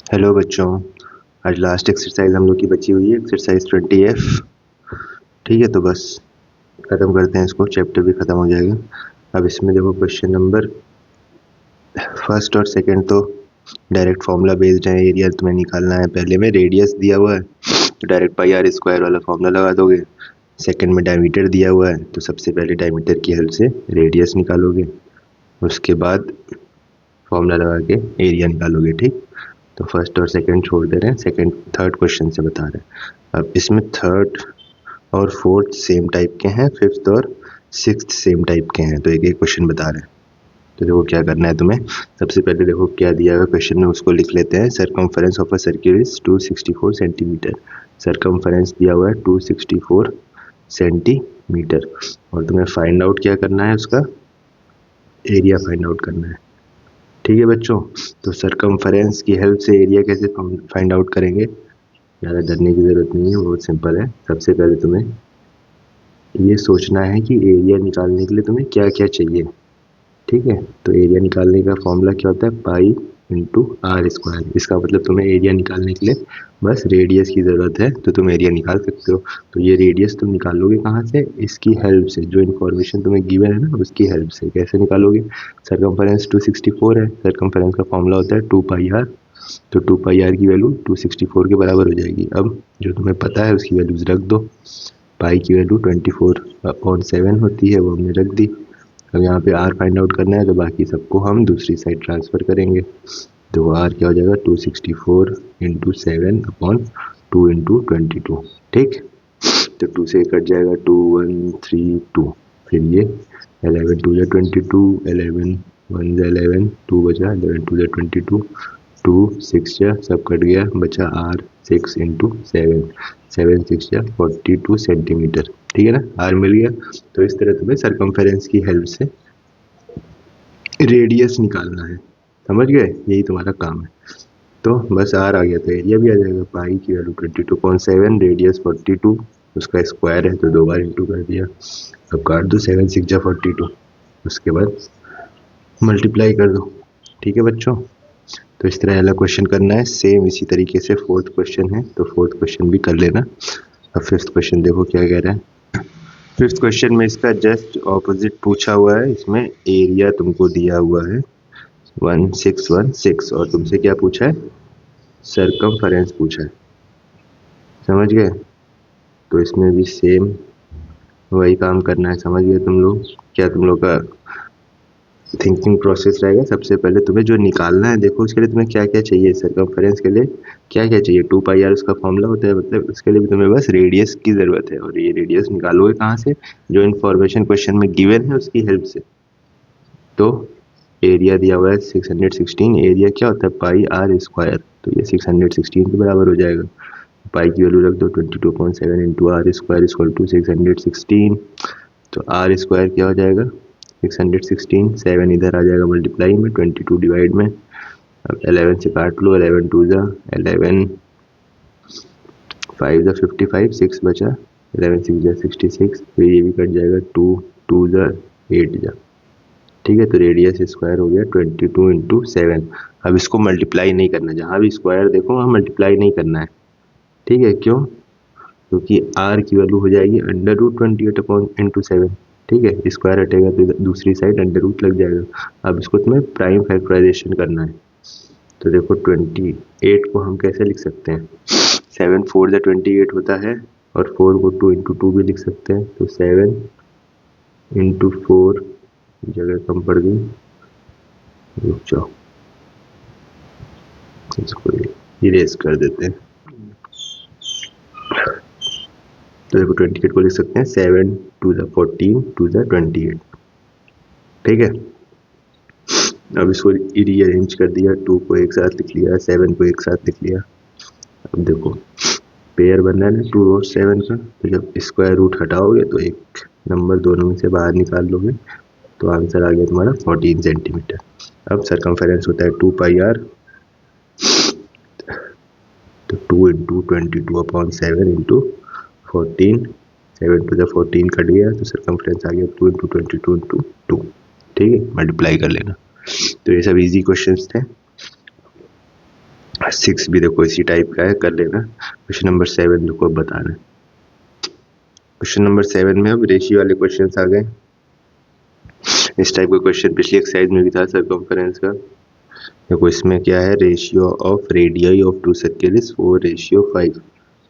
Hello बच्चों, आज last exercise हम लोग की बची हुई है एक्सरसाइज 20F। ठीक है, तो बस ख़त्म करते हैं इसको, चैप्टर भी ख़त्म हो जाएगा। अब इसमें देखो क्वेश्चन नंबर फर्स्ट और सेकंड तो डायरेक्ट फॉर्मूला बेस्ड है। एरिया तुम्हें निकालना है, पहले में रेडियस दिया हुआ है तो डायरेक्ट पाई आर स्क्वायर वाला फॉर्मूला लगा दोगे। सेकंड में डायमीटर दिया हुआ है तो सबसे पहले डायमीटर की हेल्प से रेडियस निकालोगे, उसके बाद फॉर्मूला लगा के एरिया निकालोगे। ठीक, तो फर्स्ट और सेकंड छोड़ दे रहे हैं, सेकंड थर्ड क्वेश्चन से बता रहे हैं। अब इसमें थर्ड और फोर्थ सेम टाइप के हैं, फिफ्थ और सिक्स्थ सेम टाइप के हैं, तो एक एक क्वेश्चन बता रहे हैं। तो देखो क्या करना है तुम्हें। सबसे पहले देखो क्या दिया हुआ क्वेश्चन में, उसको लिख लेते हैं। Circumference of a circle is 264 centimetre. Circumference दिया हुआ है 264 सेंटीमीटर, और तुम्हें फाइंड आउट क्या करना है, उसका एरिया फाइंड आउट करना है। ठीक है बच्चों, तो सरकमफेरेंस की हेल्प से एरिया कैसे फाइंड आउट करेंगे, ज़्यादा डरने की ज़रूरत नहीं है, बहुत सिंपल है। सबसे पहले तुम्हें ये सोचना है कि एरिया निकालने के लिए तुम्हें क्या क्या चाहिए। ठीक है, तो एरिया निकालने का फॉर्मूला क्या होता है, पाई इंटू आर स्क्वायर। इसका मतलब तुम्हें एरिया निकालने के लिए बस रेडियस की ज़रूरत है, तो तुम एरिया निकाल सकते हो। तो ये रेडियस तुम निकालोगे कहाँ से, इसकी हेल्प से, जो इन्फॉर्मेशन तुम्हें गिवन है ना उसकी हेल्प से। कैसे निकालोगे, सरकमफेरेंस 264 है, सरकमफेरेंस का फॉर्मूला होता है 2 पाई आर, तो 2 पाई आर की वैल्यू 264 के बराबर हो जाएगी। अब जो तुम्हें पता है उसकी वैल्यूज रख दो। पाई की वैल्यू 24/7 होती है, वो हमने रख दी। अब यहाँ पे आर फाइंड आउट करना है, तो बाकी सबको हम दूसरी साइड ट्रांसफ़र करेंगे। तो वो आर क्या हो जाएगा, 264 इंटू 7/2 इंटू 22। ठीक, तो 2 से कट जाएगा, 2 1 3 2, फिर ये 11 2 22, 11 1 11, 2 बचा, 11 2 22, 2 6 सब कट गया, बचा आर 6 इंटू 7, 7 6 42 सेंटीमीटर। ठीक है ना, आर मिल गया। तो इस तरह तुम्हें सरकमफेरेंस की हेल्प से रेडियस निकालना है, समझ गए, यही तुम्हारा काम है। तो बस आर आ गया तो एरिया भी आ जाएगा। पाई की वैल्यू 22.7, रेडियस 42, उसका स्क्वायर है तो 2 बार इंटू कर दिया। अब काट दो, 7 6 42, उसके बाद मल्टीप्लाई कर दो। ठीक है बच्चों, तो इस तरह वाला क्वेश्चन करना है। सेम इसी तरीके से फोर्थ क्वेश्चन है, तो फोर्थ क्वेश्चन भी कर लेना। अब फिफ्थ क्वेश्चन देखो क्या कह रहा है। फिफ्थ क्वेश्चन में इसका जस्ट ऑपोजिट पूछा हुआ है। इसमें एरिया तुमको दिया हुआ है 1616, और तुमसे क्या पूछा है, सरकमफेरेंस पूछा है। समझ गए, तो इसमें भी सेम वही काम करना है। समझ गए तुम लोग, क्या तुम लोग का थिंकिंग प्रोसेस रहेगा। सबसे पहले तुम्हें जो निकालना है, देखो उसके लिए तुम्हें क्या क्या चाहिए, सरकमफेरेंस के लिए क्या क्या चाहिए, 2 पाई आर उसका फॉर्मूला होता है, मतलब उसके लिए भी तुम्हें बस रेडियस की ज़रूरत है। और ये रेडियस निकालोगे कहाँ से, जो इन्फॉर्मेशन क्वेश्चन में गिवन है उसकी हेल्प से। तो एरिया दिया हुआ है 616, एरिया क्या होता है, पाई आर स्क्वायर, तो ये 616 के बराबर हो जाएगा। पाई की वैल्यू रख दो, 22.7 into R square equal to 616। तो आर स्क्वायर क्या हो जाएगा, 616, 7 इधर आ जाएगा मल्टीप्लाई में, 22 डिवाइड में। अब 11 से काट लो, 11 2 जा 11, 5 जा 55, 6 बचा, 11 6 जा 66, फिर ये भी कट जाएगा, 2 2 जा 8 जा। ठीक है, तो रेडियस स्क्वायर हो गया 22 इंटू 7। अब इसको मल्टीप्लाई नहीं करना, जहाँ भी स्क्वायर देखो वहाँ मल्टीप्लाई नहीं करना है। ठीक है, क्यों, क्योंकि आर की वैल्यू हो जाएगी √28 अपॉन इंटू 7। ठीक है, स्क्वायर हटेगा तो दूसरी साइड अंडर रूट लग जाएगा। अब इसको तुम्हें प्राइम फैक्टराइजेशन करना है। तो देखो 28 को हम कैसे लिख सकते हैं, 7 4 जा 28 होता है, और 4 को 2 इंटू 2 भी लिख सकते हैं। तो 7 इंटू 4 जगह कम पड़ गई, रुक जाओ इसको इरेज कर देते हैं। तो देखो 28 को लिख सकते हैं 7 2 जा 14, 2 जा 28। ठीक है, अब इसको रीअरेंज कर दिया, 2 को एक साथ लिख लिया, 7 को एक साथ लिख लिया। अब देखो पेयर बनना है ना 2 और 7 का, तो जब स्क्वायर रूट हटाओगे तो एक नंबर दोनों में से बाहर निकाल लोगे, तो आंसर आ गया तुम्हारा 14 सेंटीमीटर। अब सरकमफेरेंस होता है 2 पाई आर, तो 2 इंटू 22/7 इंटू 14, 7 टू 14 कट गया, तो सरकमफेरेंस आ गया 2 इंटू 22 इंटू 2। ठीक है, मल्टीप्लाई कर लेना। तो ये सब इजी क्वेश्चंस थे। 6 भी देखो इसी टाइप का है, कर लेना। क्वेश्चन नंबर 7 देखो अब बताना है। क्वेश्चन नंबर 7 में अब रेशियो वाले क्वेश्चंस आ गए। इस टाइप का क्वेश्चन पिछली एक्सरसाइज में भी था सर्कमफेरेंस का। देखो इसमें क्या है, ratio of radius of two circle is 4:5।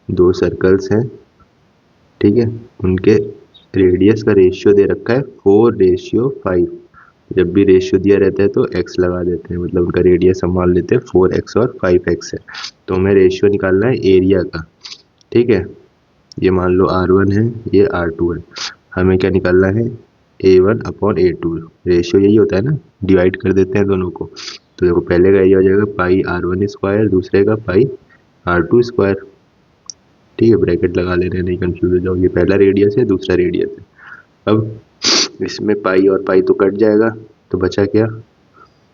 दो सर्कल्स हैं, ठीक है, उनके रेडियस का रेशियो दे रखा है 4:5। जब भी रेशियो दिया रहता है तो x लगा देते हैं, मतलब उनका रेडियस हम मान लेते हैं 4x और 5x है। तो हमें रेशियो निकालना है एरिया का, ठीक है। ये मान लो R1 है, ये R2 है। हमें क्या निकालना है, A1/A2। रेशियो यही होता है ना, डिवाइड कर देते हैं दोनों को। तो देखो पहले का ये हो जाएगा पाई R1 स्क्वायर, दूसरे का पाई R2 स्क्वायर, ठीक है। ब्रैकेट लगा ले रहे हैं, नहीं कंफ्यूज हो जाओ। ये पहला रेडियस है, दूसरा रेडियस है। अब इसमें पाई और पाई तो कट जाएगा, तो बचा क्या,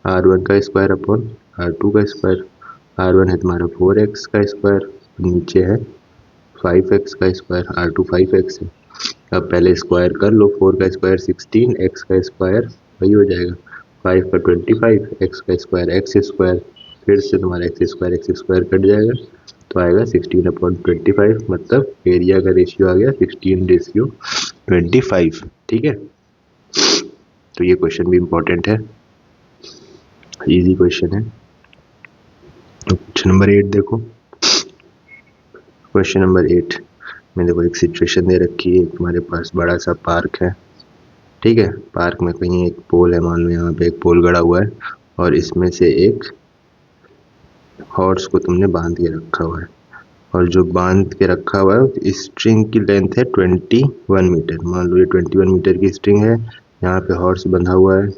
R1 का स्क्वायर अपॉन R2 का स्क्वायर। R1 है तुम्हारा 4x का स्क्वायर, नीचे है 5x का स्क्वायर, R2 5x है। अब पहले स्क्वायर कर लो, 4 का स्क्वायर 16, x का स्क्वायर वही हो जाएगा 5 का 25, x का स्क्वायर x स्क्वायर, फिर से तुम्हारा x स्क्वायर कट जाएगा, तो आएगा 16/25। मतलब एरिया का रेशियो आ गया 16:25, ठीक है। तो ये क्वेश्चन भी इम्पोर्टेंट है, इजी क्वेश्चन है। क्वेश्चन नंबर 8 देखो। क्वेश्चन नंबर 8 में देखो एक सिचुएशन दे रखी है, तुम्हारे पास बड़ा सा पार्क है, ठीक है। पार्क में कहीं एक पोल है, मान लो यहाँ पे एक पोल गड़ा हुआ है, और इसमें से एक हॉर्स को तुमने बांध के रखा हुआ है, और जो बांध के रखा हुआ है स्ट्रिंग की लेंथ है 21 मीटर। मान लो ये 21 मीटर की स्ट्रिंग है, यहाँ पे हॉर्स बंधा हुआ है।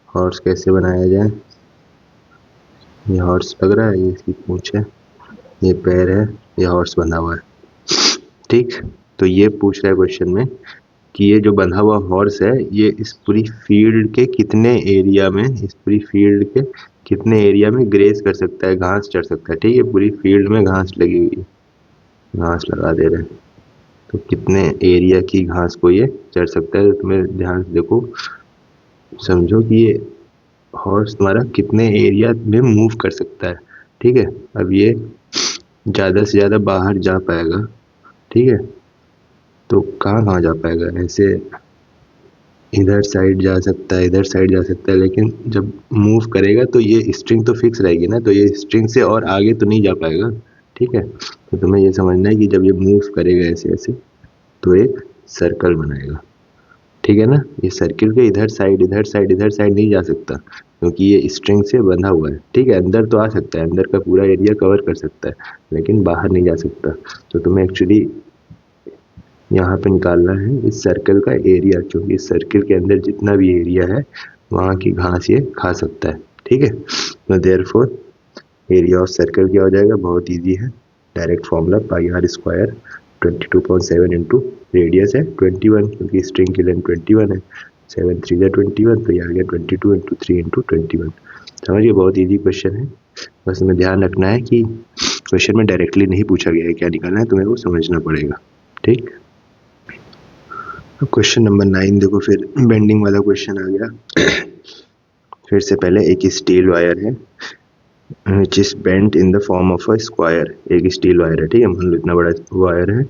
हॉर्स कैसे बनाया जाए, ये हॉर्स लग रहा है, ये इसकी पूंछ है, ये पैर है, ये हॉर्स बंधा हुआ है, ठीक। तो ये पूछ रहा है क्वेश्चन में कि ये जो बंधा हुआ हॉर्स है, ये इस पूरी फील्ड के कितने एरिया में, इस पूरी फील्ड के कितने एरिया में ग्रेस कर सकता है, घास चढ़ सकता है, ठीक है। पूरी फील्ड में घास लगी हुई है, घास लगा दे रहे हैं, तो कितने एरिया की घास को ये चढ़ सकता है। तो तुम्हें ध्यान से देखो, समझो कि ये हॉर्स तुम्हारा कितने एरिया में मूव कर सकता है, ठीक है। अब ये ज़्यादा से ज़्यादा बाहर जा पाएगा, ठीक है। तो कहाँ कहाँ जा पाएगा, ऐसे इधर साइड जा सकता है, इधर साइड जा सकता है, लेकिन जब मूव करेगा तो ये स्ट्रिंग तो फिक्स रहेगी ना, तो ये स्ट्रिंग से और आगे तो नहीं जा पाएगा, ठीक है। तो तुम्हें ये समझना है कि जब ये मूव करेगा ऐसे ऐसे, तो एक सर्कल बनाएगा, ठीक है ना। ये सर्किल के इधर साइड इधर साइड इधर साइड नहीं जा सकता, क्योंकि ये स्ट्रिंग से बंधा हुआ है, ठीक है। अंदर तो आ सकता है, अंदर का पूरा एरिया कवर कर सकता है, लेकिन बाहर नहीं जा सकता। तो तुम्हें एक्चुअली यहाँ पे निकालना है इस सर्कल का एरिया, क्योंकि इस सर्कल के अंदर जितना भी एरिया है वहाँ की घास ये खा सकता है, ठीक है। तो देयरफॉर एरिया ऑफ सर्कल क्या हो जाएगा, बहुत इजी है, direct formula pi R square 22.7 into radius है 21, क्योंकि स्ट्रिंग की लेंथ 21 है, 7 3 जा 21, तो ये आ गया 22 इंटू 3 इंटू 21। समझिए बहुत इजी क्वेश्चन है, बस हमें ध्यान रखना है कि क्वेश्चन में डायरेक्टली नहीं पूछा गया है, क्या निकालना है तुम्हें वो समझना पड़ेगा, ठीक। क्वेश्चन नंबर 9 देखो, फिर बेंडिंग वाला क्वेश्चन आ गया। फिर से पहले एक स्टील वायर है which is bent in the form of a square, एक स्टील वायर है, ठीक है। मान लो इतना बड़ा वायर है,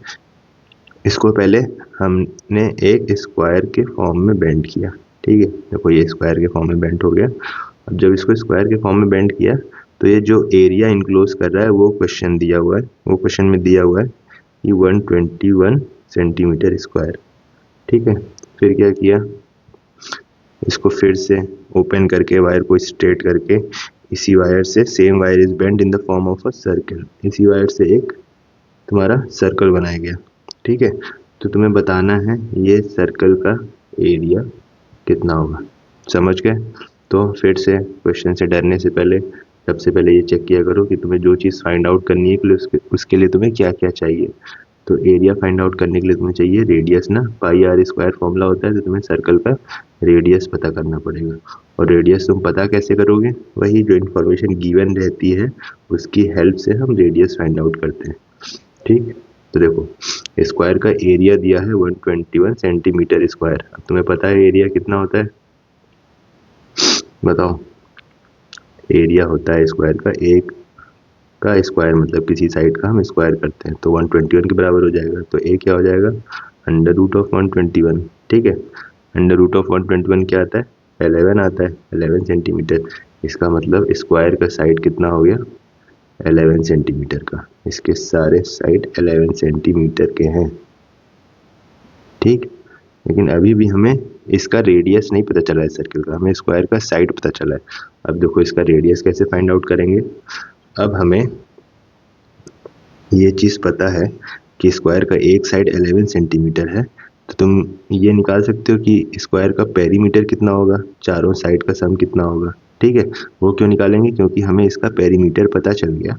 इसको पहले हमने एक स्क्वायर के फॉर्म में बेंड किया, ठीक है। देखो ये स्क्वायर के फॉर्म में बेंड हो गया। अब जब इसको स्क्वायर के फॉर्म में बेंड किया, तो ये जो एरिया इनक्लोज कर रहा है वो क्वेश्चन दिया हुआ है, वो क्वेश्चन में दिया हुआ है कि 121 सेंटीमीटर स्क्वायर, ठीक है। फिर क्या किया, इसको फिर से ओपन करके वायर को स्ट्रेट करके, इसी वायर से same wire is bend in the form of a circle, इसी वायर से एक तुम्हारा सर्कल बनाया गया, ठीक है। तो तुम्हें बताना है ये सर्कल का एरिया कितना होगा, समझ गए। तो फिर से क्वेश्चन से डरने से पहले सबसे पहले ये चेक किया करो कि तुम्हें जो चीज़ फाइंड आउट करनी है के लिए उसके लिए तुम्हें क्या क्या चाहिए। तो एरिया फाइंड आउट करने के लिए तुम्हें चाहिए रेडियस ना, पाई आर स्क्वायर फॉर्मूला होता है, तो तुम्हें सर्कल का रेडियस पता करना पड़ेगा। और रेडियस तुम पता कैसे करोगे, वही जो इन्फॉर्मेशन गिवन रहती है उसकी हेल्प से हम रेडियस फाइंड आउट करते हैं, ठीक। तो देखो स्क्वायर का एरिया दिया है 121 सेंटीमीटर स्क्वायर। अब तुम्हें पता है एरिया कितना होता है, बताओ। एरिया होता है स्क्वायर का 1 का स्क्वायर, मतलब किसी साइड का हम स्क्वायर करते हैं तो 121 के बराबर हो जाएगा। तो ए क्या हो जाएगा, अंडर रूट ऑफ 121। ठीक है, अंडर रूट ऑफ 121 क्या आता है, 11 आता है, 11 सेंटीमीटर। इसका मतलब स्क्वायर का साइड कितना हो गया, 11 सेंटीमीटर का। इसके सारे साइड 11 सेंटीमीटर के हैं। ठीक, लेकिन अभी भी हमें इसका रेडियस नहीं पता चला है सर्कल का, हमें स्क्वायर का साइड पता चला है। अब देखो इसका रेडियस कैसे फाइंड आउट करेंगे। अब हमें ये चीज़ पता है कि स्क्वायर का एक साइड 11 सेंटीमीटर है, तो तुम ये निकाल सकते हो कि स्क्वायर का पेरीमीटर कितना होगा, चारों साइड का सम कितना होगा। ठीक है, वो क्यों निकालेंगे, क्योंकि हमें इसका पेरीमीटर पता चल गया।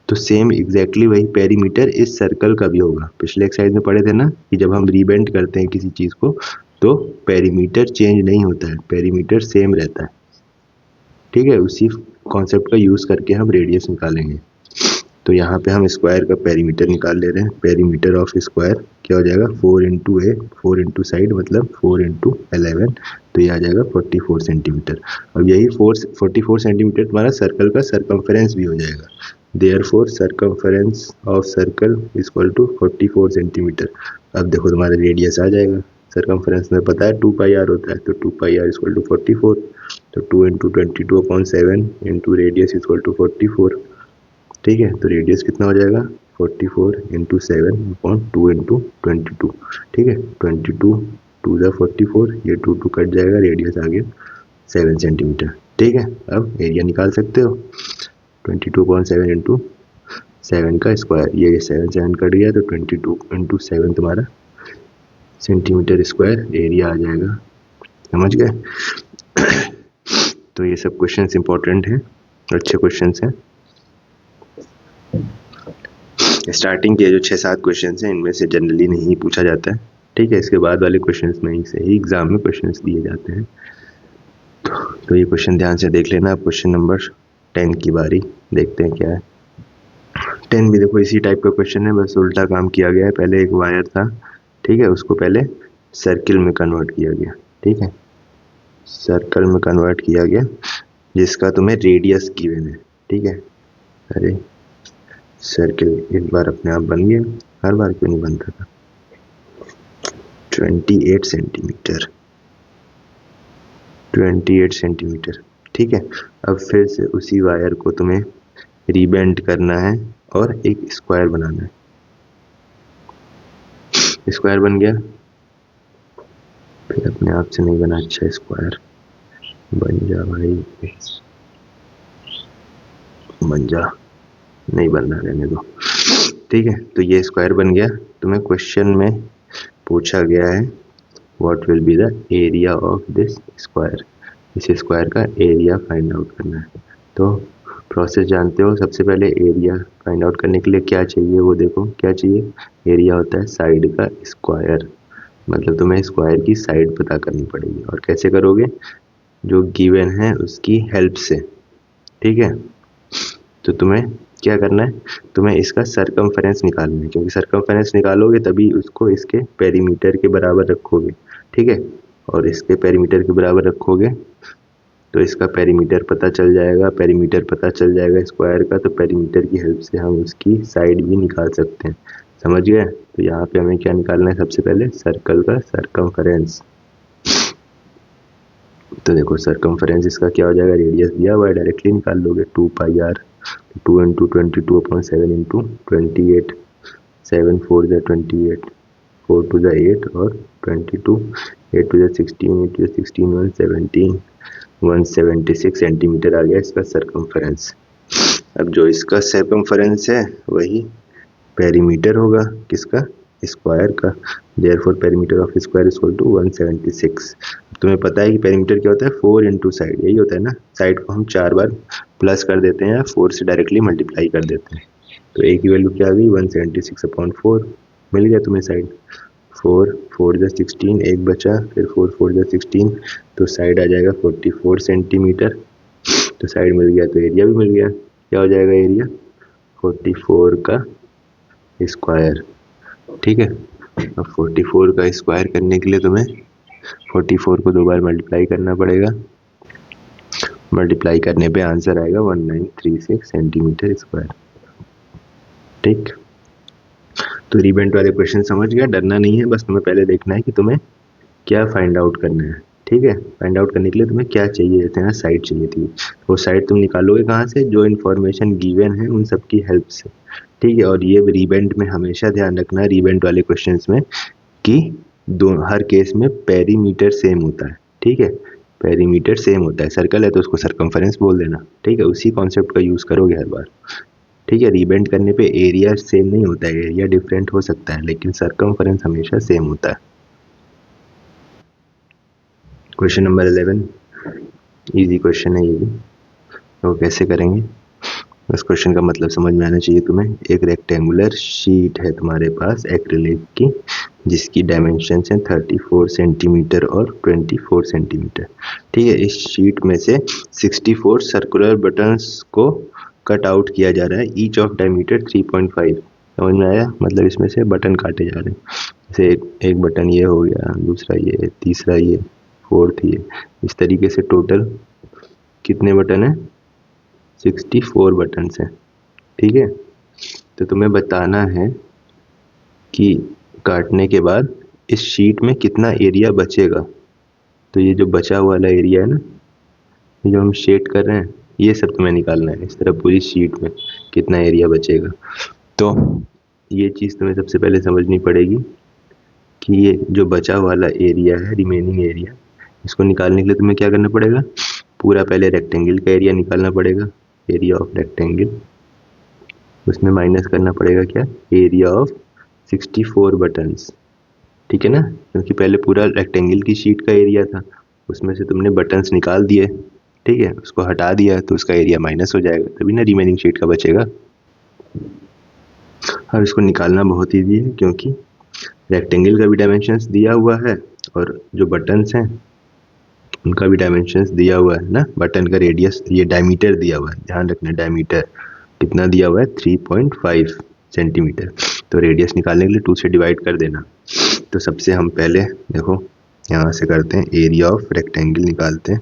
तो सेम एग्जैक्टली वही पेरीमीटर इस सर्कल का भी होगा। पिछले एक्सरसाइज में पढ़े थे ना कि जब हम रीबेंड करते हैं किसी चीज़ को तो पेरीमीटर चेंज नहीं होता है, पेरीमीटर सेम रहता है। ठीक है, उसी कॉन्सेप्ट का यूज़ करके हम रेडियस निकालेंगे। तो यहाँ पे हम स्क्वायर का पेरीमीटर निकाल ले रहे हैं। पेरीमीटर ऑफ स्क्वायर क्या हो जाएगा, 4 इंटू ए, 4 इंटू साइड मतलब 4 इंटू 11, तो ये आ जाएगा 44 सेंटीमीटर। अब यही 44 सेंटीमीटर तुम्हारा सर्कल का सरकमफेरेंस भी हो जाएगा। Therefore circumference of circle is equal to 44 centimetre. अब देखो तुम्हारा रेडियस आ जाएगा, सरकमफेरेंस में पता है 2 पाई आर होता है, तो 2 पाई आर इक्वल टू 44, तो 2 into 22/7 into radius equal to 44। ठीक है, तो रेडियस कितना हो जाएगा, 44 इंटू 7/2 इंटू 22। ठीक है, 22 2 ज़ा 44, ये 2 कट जाएगा, रेडियस आ गया 7 सेंटीमीटर। ठीक है, अब एरिया निकाल सकते हो, 22/7 इंटू 7 का स्क्वायर, ये 7 कट गया तो 22 इंटू 7 तुम्हारा सेंटीमीटर स्क्वायर एरिया आ जाएगा। समझ गए। तो ये सब क्वेश्चंस इंपॉर्टेंट हैं, अच्छे क्वेश्चंस हैं। स्टार्टिंग के जो 6-7 क्वेश्चंस हैं इनमें से जनरली नहीं पूछा जाता है। ठीक है, इसके बाद वाले क्वेश्चंस में ही से ही एग्जाम में क्वेश्चंस दिए जाते हैं। तो ये क्वेश्चन ध्यान से देख लेना। क्वेश्चन नंबर 10 की बारी, देखते हैं क्या है। 10 भी देखो इसी टाइप का क्वेश्चन है, बस उल्टा काम किया गया है। पहले एक वायर था, ठीक है, उसको पहले सर्किल में कन्वर्ट किया गया। ठीक है, सर्कल में कन्वर्ट किया गया जिसका तुम्हें रेडियस गिवन है। ठीक है, अरे सर्किल एक बार अपने आप बन गया, हर बार क्यों नहीं बनता था। 28 सेंटीमीटर, 28 सेंटीमीटर। ठीक है, अब फिर से उसी वायर को तुम्हें रीबेंड करना है और एक स्क्वायर बनाना है। स्क्वायर बन गया, फिर अपने आप से नहीं बना, अच्छा स्क्वायर बन जा भाई, बन जा, नहीं बनना, रहने दो। ठीक है, तो ये स्क्वायर बन गया। तुम्हें क्वेश्चन में पूछा गया है what will be the area of this square, इस स्क्वायर का एरिया फाइंड आउट करना है। तो प्रोसेस जानते हो, सबसे पहले एरिया फाइंड आउट करने के लिए क्या चाहिए, वो देखो क्या चाहिए, एरिया होता है साइड का स्क्वायर, मतलब तुम्हें स्क्वायर की साइड पता करनी पड़ेगी। और कैसे करोगे, जो गिवन है उसकी हेल्प से। ठीक है, तो तुम्हें क्या करना है, तुम्हें इसका सरकमफेरेंस निकालना है, क्योंकि सरकमफेरेंस निकालोगे तभी उसको इसके पेरीमीटर के बराबर रखोगे। ठीक है, और इसके पेरीमीटर के बराबर रखोगे तो इसका पेरीमीटर पता चल जाएगा, पेरीमीटर पता चल जाएगा स्क्वायर का, तो पेरीमीटर की हेल्प से हम उसकी साइड भी निकाल सकते हैं। समझ गए। तो यहाँ पे हमें क्या निकालना है, सबसे पहले सर्कल का सरकमफेरेंस। तो देखो सरकमफेरेंस इसका क्या हो जाएगा, रेडियस दिया हुआ है, डायरेक्टली निकाल लोगे, 2 पाई आर, 2 इंटू 22/7 इंटू 28, 7 4 ज़ा 28, 4 2 ज़ा 8 और 22, 8 2 ज़ा 16, 8 2 ज़ा 16, 117, 176 सेंटीमीटर आ गया इसका सरकमफेरेंस। अब जो इसका सरकमफेरेंस है वही पेरीमीटर होगा किसका, स्क्वायर का। Therefore perimeter of square is equal to 176। तुम्हें पता है कि पेरीमीटर क्या होता है, 4 इंटू साइड, यही होता है ना, साइड को हम 4 बार प्लस कर देते हैं, 4 से डायरेक्टली मल्टीप्लाई कर देते हैं। तो ए की वैल्यू क्या आ गई, 176/4 मिल गया तुम्हें साइड। 4 4 ज़ा 16, एक बचा, फिर 4 4 ज़ा 16, तो साइड आ जाएगा 44 सेंटीमीटर। तो साइड मिल गया तो एरिया भी मिल गया, क्या हो जाएगा एरिया, 44 का स्क्वायर। ठीक है, अब 44 का स्क्वायर करने के लिए तुम्हें 44 को 2 बार मल्टीप्लाई करना पड़ेगा, मल्टीप्लाई करने पे आंसर आएगा 1936 सेंटीमीटर स्क्वायर। ठीक, तो रीबेंट वाले क्वेश्चन समझ गया, डरना नहीं है, बस तुम्हें पहले देखना है कि तुम्हें क्या फाइंड आउट करना है। ठीक है, फाइंड आउट करने के लिए तुम्हें क्या चाहिए थे ना, साइड चाहिए थी। वो साइड तुम निकालोगे कहाँ से, जो इन्फॉर्मेशन गिवन है उन सबकी हेल्प से। ठीक है, और ये रीबेंट में हमेशा ध्यान रखना, रीबेंट वाले क्वेश्चंस में, कि हर केस में पेरीमीटर सेम होता है। ठीक है, पेरीमीटर सेम होता है, सर्कल है तो उसको सरकमफेरेंस बोल देना। ठीक है, उसी कॉन्सेप्ट का यूज़ करोगे हर बार। ठीक है, रीबेंट करने पे एरिया सेम नहीं होता है, एरिया डिफरेंट हो सकता है, लेकिन सरकमफेरेंस हमेशा सेम होता है। क्वेश्चन नंबर 11 इजी क्वेश्चन है ये भी, तो कैसे करेंगे, बस क्वेश्चन का मतलब समझ में आना चाहिए तुम्हें। एक रेक्टेंगुलर शीट है तुम्हारे पास एक्रिलिक की, जिसकी डायमेंशन है 34 सेंटीमीटर और 24 सेंटीमीटर। ठीक है, इस शीट में से 64 सर्कुलर बटन्स को कट आउट किया जा रहा है, ईच ऑफ डायमीटर 3.5। समझ में आया, मतलब इसमें से बटन काटे जा रहे हैं, जैसे एक बटन ये हो गया, दूसरा ये, तीसरा ये, फोर्थ ये, इस तरीके से टोटल कितने बटन है, 64 बटन हैं। ठीक है, तो तुम्हें बताना है कि काटने के बाद इस शीट में कितना एरिया बचेगा। तो ये जो बचा हुआ वाला एरिया है ना, ये जो हम शेड कर रहे हैं, ये सब तुम्हें निकालना है। इस तरह पूरी शीट में कितना एरिया बचेगा, तो ये चीज़ तुम्हें सबसे पहले समझनी पड़ेगी कि ये जो बचा वाला एरिया है, रिमेनिंग एरिया, इसको निकालने के लिए तुम्हें क्या करना पड़ेगा, पूरा पहले रेक्टेंगल का एरिया निकालना पड़ेगा, एरिया ऑफ रेक्टेंगल, उसमें माइनस करना पड़ेगा क्या, एरिया ऑफ 64 बटन्स। ठीक है ना, क्योंकि पहले पूरा रेक्टेंगल की शीट का एरिया था, उसमें से तुमने बटन्स निकाल दिए। ठीक है, उसको हटा दिया तो उसका एरिया माइनस हो जाएगा, तभी ना रिमेनिंग शीट का बचेगा। अब इसको निकालना बहुत ईजी है, क्योंकि रेक्टेंगल का भी डायमेंशंस दिया हुआ है और जो बटन्स हैं उनका भी डायमेंशंस दिया हुआ है ना। बटन का रेडियस, ये डायमीटर दिया हुआ है, ध्यान रखना, डायमीटर कितना दिया हुआ है, 3.5 सेंटीमीटर। तो रेडियस निकालने के लिए 2 से डिवाइड कर देना। तो सबसे हम पहले देखो यहाँ से करते हैं, एरिया ऑफ रेक्टेंगल निकालते हैं,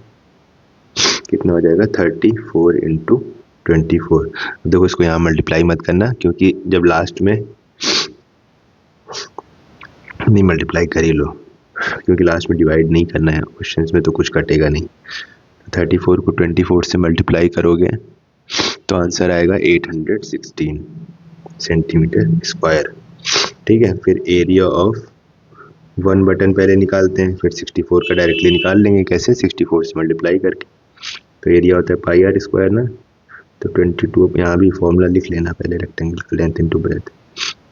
कितना हो जाएगा 34 इंटू 24। देखो इसको यहाँ मल्टीप्लाई मत करना, क्योंकि जब लास्ट में नहीं, मल्टीप्लाई कर ही लो, क्योंकि लास्ट में डिवाइड नहीं करना है, क्वेश्चंस में तो कुछ कटेगा नहीं। 34 को 24 से मल्टीप्लाई करोगे तो आंसर आएगा 816 सेंटीमीटर स्क्वायर। ठीक है, फिर एरिया ऑफ वन बटन पहले निकालते हैं, फिर 64 का डायरेक्टली निकाल लेंगे, कैसे, 64 से मल्टीप्लाई करके। तो एरिया होता है पाई आर स्क्वायर ना, तो 22, यहाँ भी फॉर्मूला लिख लेना पहले, रेक्टेंगल का लेंथ इंटू ब्रेथ,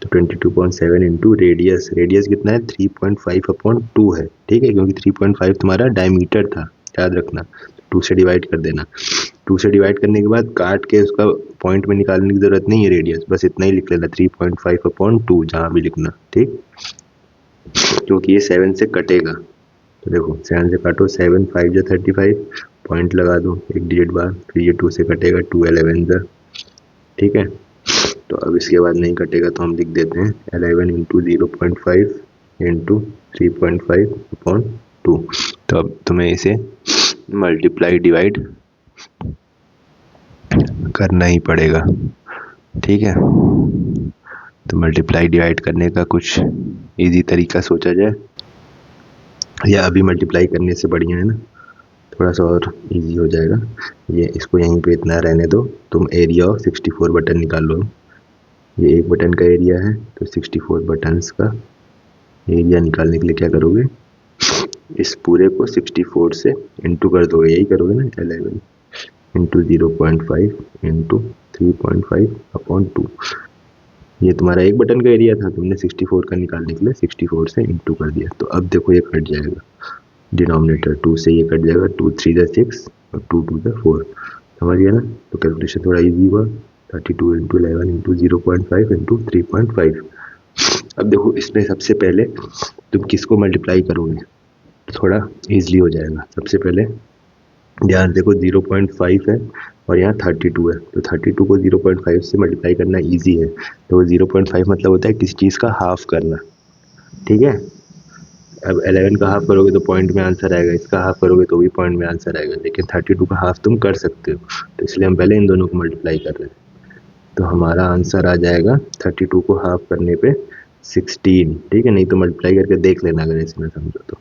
तो 22.7 इंटू रेडियस, रेडियस कितना है 3.5/2 है। ठीक है, क्योंकि 3.5 तुम्हारा डायमीटर था, याद रखना, 2 से डिवाइड कर देना। 2 से डिवाइड करने के बाद काट के उसका पॉइंट में निकालने की जरूरत नहीं है रेडियस, बस इतना ही लिख लेना 3.5/2 जहाँ भी लिखना। ठीक, क्योंकि ये 7 से कटेगा, तो देखो 7 से काटो, 7 5 जा 35, पॉइंट लगा दो एक डिजिट बार, फिर ये 2 से कटेगा, 2 11 जा। ठीक है, तो अब इसके बाद नहीं कटेगा तो हम लिख देते हैं 11 इंटू 0.5 इंटू 3.5/2। तो अब तुम्हें इसे मल्टीप्लाई डिवाइड करना ही पड़ेगा। ठीक है, तो मल्टीप्लाई डिवाइड करने का कुछ इजी तरीका सोचा जाए, या अभी मल्टीप्लाई करने से बढ़िया है ना, थोड़ा सा और इजी हो जाएगा। ये इसको यहीं पे इतना रहने दो, तुम एरिया ऑफ 64 बटन निकाल लो। ये एक बटन का एरिया है, तो 64 बटन्स का एरिया निकालने के लिए क्या करोगे, इस पूरे को 64 से इंटू कर दोगे, यही करोगे ना, 11 इंटू 0.5 इंटू 3.5/2। ये तुम्हारा एक बटन का एरिया था, तुमने 64 का निकालने के लिए 64 से इंटू कर दिया। तो अब देखो ये कट जाएगा, डिनोमिनेटर 2 से ये कट जाएगा, 2 3 जा 6 और 2 2 जा 4। समझ गया ना, तो कैलकुलेशन थोड़ा इजी हुआ, 32 इंटू 11 इंटू 0.5 इंटू 3.5। अब देखो इसमें सबसे पहले तुम किसको मल्टीप्लाई करोगे, थोड़ा ईजिली हो जाएगा। सबसे पहले ध्यान देखो 0.5 है और यहाँ 32 है, तो 32 को 0.5 से मल्टीप्लाई करना इजी है। तो 0.5 मतलब होता है किसी चीज़ का हाफ करना। ठीक है, अब 11 का हाफ करोगे तो पॉइंट में आंसर आएगा, इसका हाफ करोगे तो भी पॉइंट में आंसर आएगा, लेकिन 32 का हाफ तुम कर सकते हो, तो इसलिए हम पहले इन दोनों को मल्टीप्लाई कर रहे हैं। तो हमारा आंसर आ जाएगा 32 को हाफ करने पे 16, ठीक है, नहीं तो मल्टीप्लाई करके देख लेना अगर ऐसे ना समझो तो,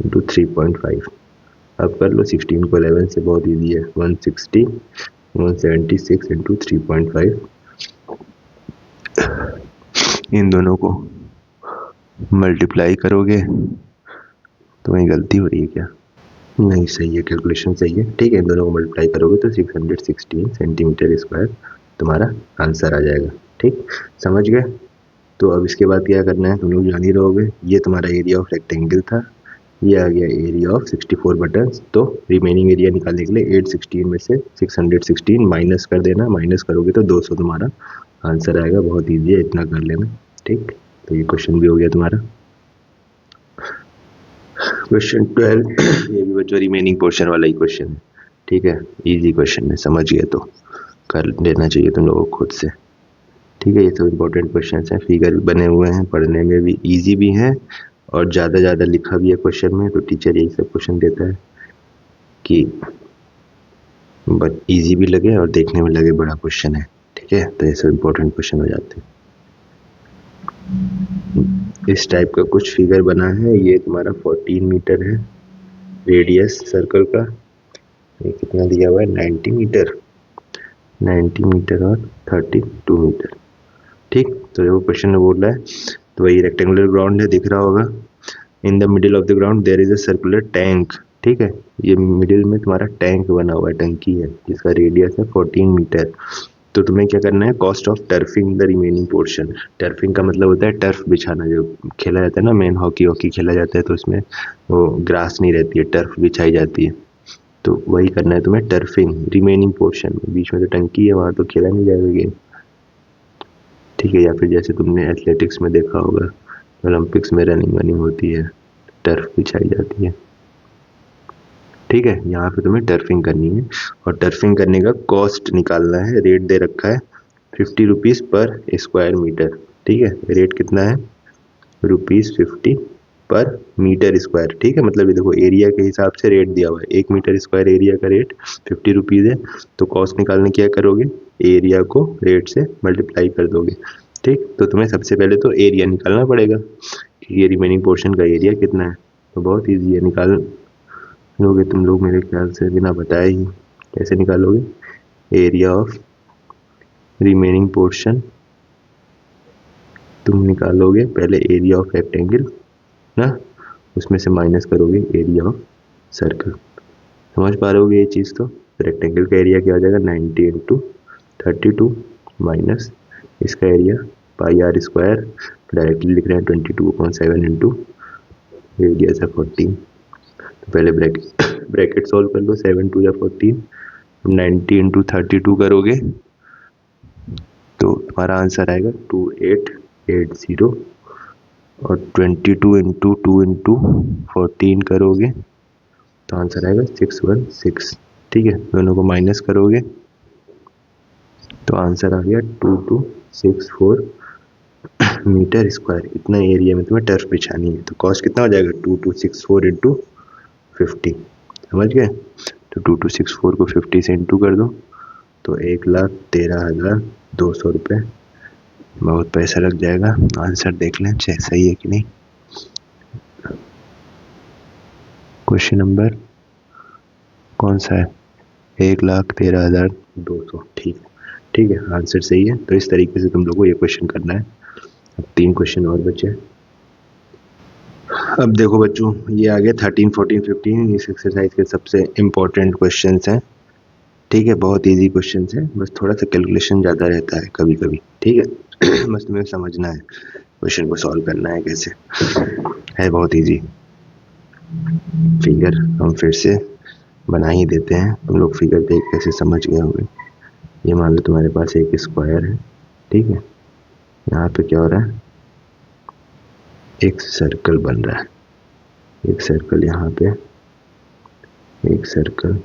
इंटू 3.5। अब कर लो 16 को 11 से, बहुत ईजी है, 160 176 इंटू 3.5। इन दोनों को मल्टीप्लाई करोगे तो वहीं गलती हो रही है क्या? नहीं, सही है, कैलकुलेशन सही है, ठीक है। इन दोनों को मल्टीप्लाई करोगे तो 616 सेंटीमीटर स्क्वायर तुम्हारा आंसर आ जाएगा, ठीक, समझ गए। तो अब इसके बाद क्या करना है, तुम लोग जान ही रहोगे, ये तुम्हारा एरिया ऑफ रेक्टेंगल था, ये आ गया एरिया ऑफ 64 बटन्स। तो रिमेनिंग एरिया निकालने के लिए 816 में से 616 माइनस कर देना, माइनस करोगे तो 200 तुम्हारा आंसर आएगा, बहुत ईजी है, इतना कर लेना, ठीक। तो ये क्वेश्चन भी हो गया तुम्हारा। क्वेश्चन 12 ये भी बच्चों रिमेनिंग पोर्शन वाला ही क्वेश्चन है, ठीक है, इजी क्वेश्चन है, समझ गए तो कर लेना चाहिए तुम लोगों को खुद से, ठीक है। ये सब इंपॉर्टेंट क्वेश्चन हैं, फिगर बने हुए हैं, पढ़ने में भी इजी भी हैं, और ज़्यादा लिखा भी है क्वेश्चन में, तो टीचर यही सब क्वेश्चन देता है कि बट इजी भी लगे और देखने में लगे बड़ा क्वेश्चन है, ठीक है। तो ये सब इंपॉर्टेंट क्वेश्चन हो जाते हैं। इस टाइप का कुछ फिगर बना है, ये तुम्हारा 14 मीटर है रेडियस सर्कल का, ये कितना दिया हुआ है 90 मीटर, 90 मीटर और 32 मीटर, ठीक। तो जो क्वेश्चन में बोल रहा है, तो वही रेक्टेंगुलर ग्राउंड है, दिख रहा होगा। In the middle of the ground there is a circular tank, ठीक है, ये मिडिल में तुम्हारा टैंक बना हुआ है, टंकी है, जिसका रेडियस है 14 मीटर। तो तुम्हें क्या करना है, cost of turfing the remaining portion. Turfing का मतलब होता है टर्फ बिछाना, जो खेला जाता है ना, मेन हॉकी खेला जाता है तो उसमें वो ग्रास नहीं रहती है, टर्फ बिछाई जाती है, तो वही करना है तुम्हें, टर्फिंग रिमेनिंग पोर्शन। बीच में तो टंकी है, वहाँ तो खेला नहीं जाएगा गेम, ठीक है। या फिर जैसे तुमने एथलेटिक्स में देखा होगा, ओलंपिक्स में रनिंग होती है, टर्फ बिछाई जाती है, ठीक है। यहाँ पे तुम्हें टर्फिंग करनी है, और टर्फिंग करने का कॉस्ट निकालना है, रेट दे रखा है 50 रुपीज़ पर स्क्वायर मीटर, ठीक है। रेट कितना है, ₹50 पर मीटर स्क्वायर, ठीक है। मतलब ये देखो एरिया के हिसाब से रेट दिया हुआ है, 1 मीटर स्क्वायर एरिया का रेट 50 रुपीज़ है, तो कॉस्ट निकालने क्या करोगे, एरिया को रेट से मल्टीप्लाई कर दोगे, ठीक। तो तुम्हें सबसे पहले तो एरिया निकालना पड़ेगा, ये रिमेनिंग पोर्शन का एरिया कितना है, तो बहुत ईजी है, निकाल लोगे तुम लोग मेरे ख्याल से, बिना बताए ही। कैसे निकालोगे, एरिया ऑफ रिमेनिंग पोर्शन तुम निकालोगे पहले एरिया ऑफ रेक्टेंगल ना, उसमें से माइनस करोगे एरिया ऑफ सर्कल, समझ पा रहे होगे ये चीज़। तो रेक्टेंगल का एरिया क्या हो जाएगा, 90 इंटू 32 माइनस इसका area pi R square, directly लिख रहे हैं 22/7 इंटू रेडियस है 14। तो पहले ब्रैकेट सॉल्व कर लो, 7 2 या 14, 90 इंटू 32 करोगे तो तुम्हारा आंसर आएगा 2880, और 22 इंटू 2 इंटू 14 करोगे तो आंसर आएगा 616, ठीक है। दोनों को माइनस करोगे तो आंसर आ गया 2264 मीटर स्क्वायर। इतना एरिया में तुम्हें टर्फ बिछानी है, तो कॉस्ट कितना हो जाएगा, 2264 इंटू 50, समझ गए। तो 2264 को 50 से इंटू कर दो तो 1,13,200 रुपये, बहुत पैसा लग जाएगा। आंसर देख लें सही है कि नहीं। क्वेश्चन नंबर कौन सा है, 1,13,200, ठीक है, आंसर सही है। तो इस तरीके से तुम लोगों को ये क्वेश्चन करना है। अब 3 क्वेश्चन और बचे। अब देखो बच्चों, ये आ गया 13, 14, 15, इस एक्सरसाइज के सबसे इम्पोर्टेंट क्वेश्चन हैं, ठीक है। बहुत इजी क्वेश्चन है, बस थोड़ा सा कैलकुलेशन ज़्यादा रहता है कभी कभी, ठीक है। बस तुम्हें समझना है, क्वेश्चन को सॉल्व करना है कैसे, है बहुत इजी। फिगर हम फिर से बना ही देते हैं, तुम लोग फिगर देख कैसे समझ गए होंगे। ये मान लो तुम्हारे पास एक स्क्वायर है, ठीक है, यहाँ पे क्या हो रहा है, एक सर्कल बन रहा है, एक सर्कल यहाँ पे, एक सर्कल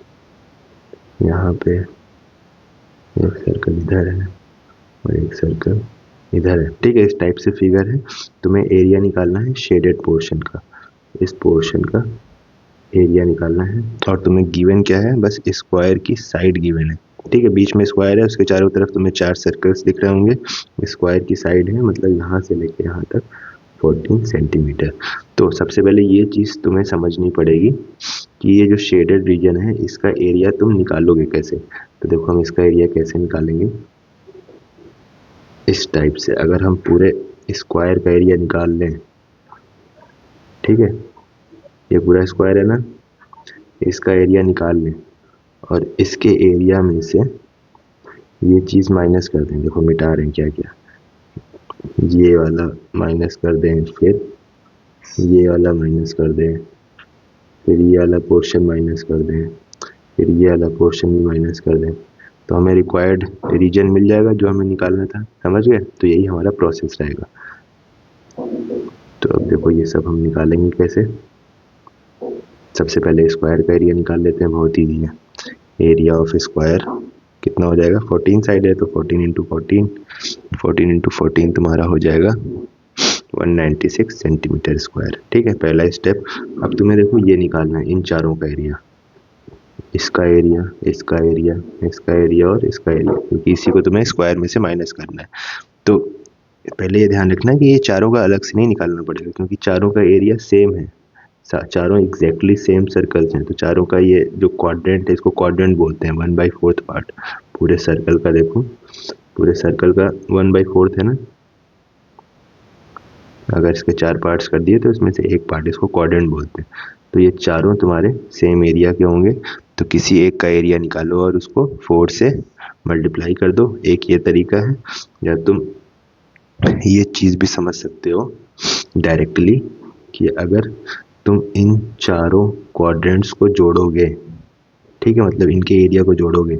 यहाँ पे, एक सर्कल इधर है और एक सर्कल इधर है, ठीक है। इस टाइप से फिगर है। तुम्हें एरिया निकालना है शेडेड पोर्शन का, इस पोर्शन का एरिया निकालना है। और तुम्हें गिवन क्या है, बस स्क्वायर की साइड गिवन है, ठीक है। बीच में स्क्वायर है, उसके चारों तरफ तुम्हें 4 सर्कल्स दिख रहे होंगे। स्क्वायर की साइड है, मतलब यहाँ से लेके यहाँ तक 14 सेंटीमीटर। तो सबसे पहले ये चीज़ तुम्हें समझनी पड़ेगी कि ये जो शेडेड रीजन है इसका एरिया तुम निकालोगे कैसे। तो देखो हम इसका एरिया कैसे निकालेंगे, इस टाइप से। अगर हम पूरे स्क्वायर का एरिया निकाल लें, ठीक है, ये पूरा स्क्वायर है ना, इसका एरिया निकाल लें और इसके एरिया में से ये चीज़ माइनस कर दें। देखो मिटा रहे हैं क्या क्या, ये वाला माइनस कर दें, फिर ये वाला माइनस कर दें, फिर ये वाला पोर्शन माइनस कर दें, फिर ये वाला पोर्शन भी माइनस कर दें, तो हमें रिक्वायर्ड रीजन मिल जाएगा जो हमें निकालना था। समझ गए? तो यही हमारा प्रोसेस रहेगा। तो अब देखो ये सब हम निकालेंगे कैसे। सबसे पहले स्क्वायर का एरिया निकाल लेते हैं, बहुत ईजी है। एरिया ऑफ स्क्वायर कितना हो जाएगा, 14 साइड है तो 14 इंटू 14, 14 इंटू 14 तुम्हारा हो जाएगा 196 सेंटीमीटर स्क्वायर, ठीक है। पहला स्टेप। अब तुम्हें देखो ये निकालना है इन चारों का एरिया, इसका एरिया, इसका एरिया, इसका एरिया और इसका एरिया, क्योंकि इसी को तुम्हें स्क्वायर में से माइनस करना है। तो पहले ये ध्यान रखना कि ये चारों का अलग से नहीं निकालना पड़ेगा, क्योंकि चारों का एरिया सेम है, चारों एग्जैक्टली सेम सर्कल्स हैं। तो चारों का ये जो क्वाड्रेंट है, इसको क्वाड्रेंट बोलते हैं, 1/4 पार्ट पूरे सर्कल का। देखो पूरे सर्कल का 1/4 है ना, अगर इसके 4 पार्ट्स कर दिए तो इसमें से एक पार्ट, इसको क्वाड्रेंट बोलते हैं। तो ये चारों तुम्हारे सेम एरिया के होंगे, तो किसी एक का एरिया निकालो और उसको 4 से मल्टीप्लाई कर दो। एक ये तरीका है, या तुम ये चीज़ भी समझ सकते हो डायरेक्टली कि अगर तुम इन चारों क्वाड्रेंट्स को जोड़ोगे, ठीक है, मतलब इनके एरिया को जोड़ोगे,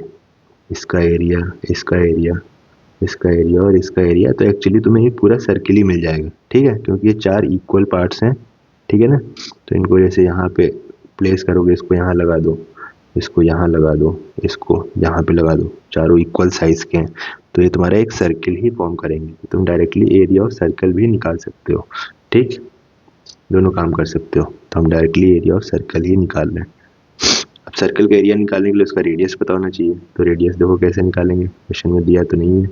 इसका एरिया, इसका एरिया, इसका एरिया और इसका एरिया, तो एक्चुअली तुम्हें ये पूरा सर्किल ही मिल जाएगा, ठीक है, क्योंकि ये 4 इक्वल पार्ट्स हैं, ठीक है ना। तो इनको जैसे यहाँ पे प्लेस करोगे, इसको यहाँ लगा दो, इसको यहाँ लगा दो, इसको यहाँ पे लगा दो, चारों इक्वल साइज के हैं, तो ये तुम्हारा एक सर्किल ही फॉर्म करेंगे। तो तुम डायरेक्टली एरिया ऑफ सर्कल भी निकाल सकते हो, ठीक, दोनों काम कर सकते हो। तो हम डायरेक्टली एरिया ऑफ सर्कल ही निकाल रहे हैं। अब सर्कल का एरिया निकालने के लिए उसका रेडियस पता होना चाहिए। तो रेडियस देखो कैसे निकालेंगे, क्वेश्चन में दिया तो नहीं है।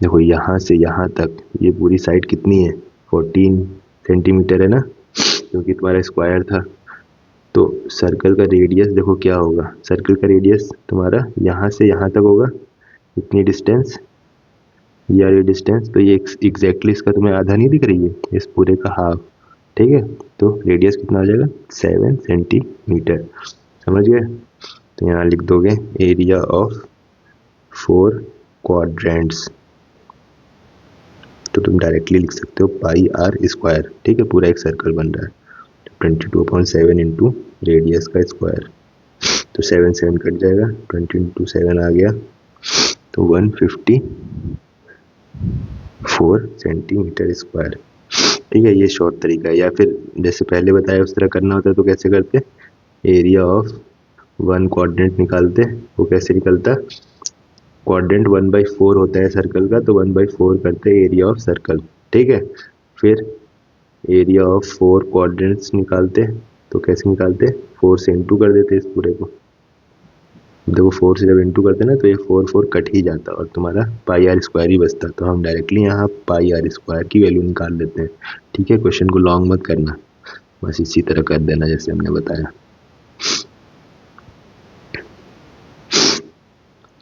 देखो यहाँ से यहाँ तक ये पूरी साइड कितनी है, 14 सेंटीमीटर है ना, क्योंकि तुम्हारा स्क्वायर था। तो सर्कल का रेडियस देखो क्या होगा, सर्कल का रेडियस तुम्हारा यहाँ से यहाँ तक होगा, इतनी डिस्टेंस, ये डिस्टेंस। तो ये एग्जैक्टली इसका तुम्हें आधा नहीं दिख रही है, इस पूरे का हाफ, ठीक है। तो रेडियस कितना हो जाएगा, 7 सेंटीमीटर। समझ गए? तो यहाँ लिख दोगे एरिया ऑफ 4 क्वाड्रेंट्स, तो तुम डायरेक्टली लिख सकते हो पाई आर स्क्वायर, ठीक है, पूरा एक सर्कल बन रहा है। 22/7 इंटू रेडियस का स्क्वायर, तो 7 7 कट जाएगा, 20 इंटू 7 आ गया, तो 154 सेंटीमीटर स्क्वायर, ठीक है। ये शॉर्ट तरीका है, या फिर जैसे पहले बताया उस तरह करना होता है तो कैसे करते, एरिया ऑफ 1 क्वाड्रेंट निकालते। वो कैसे निकलता, क्वाड्रेंट 1/4 होता है सर्कल का, तो 1/4 करते हैं एरिया ऑफ सर्कल, ठीक है। फिर एरिया ऑफ 4 क्वाड्रेंट्स निकालते, तो कैसे निकालते, 4 से इंटू कर देते इस पूरे को। देखो 4 से जब इंटू करते ना तो ये 4 4 कट ही जाता और तुम्हारा पाई आर स्क्वायर ही बचता। तो हम डायरेक्टली यहाँ पाई आर स्क्वायर की वैल्यू निकाल लेते हैं, ठीक है। क्वेश्चन को लॉन्ग मत करना, बस इसी तरह कर देना जैसे हमने बताया।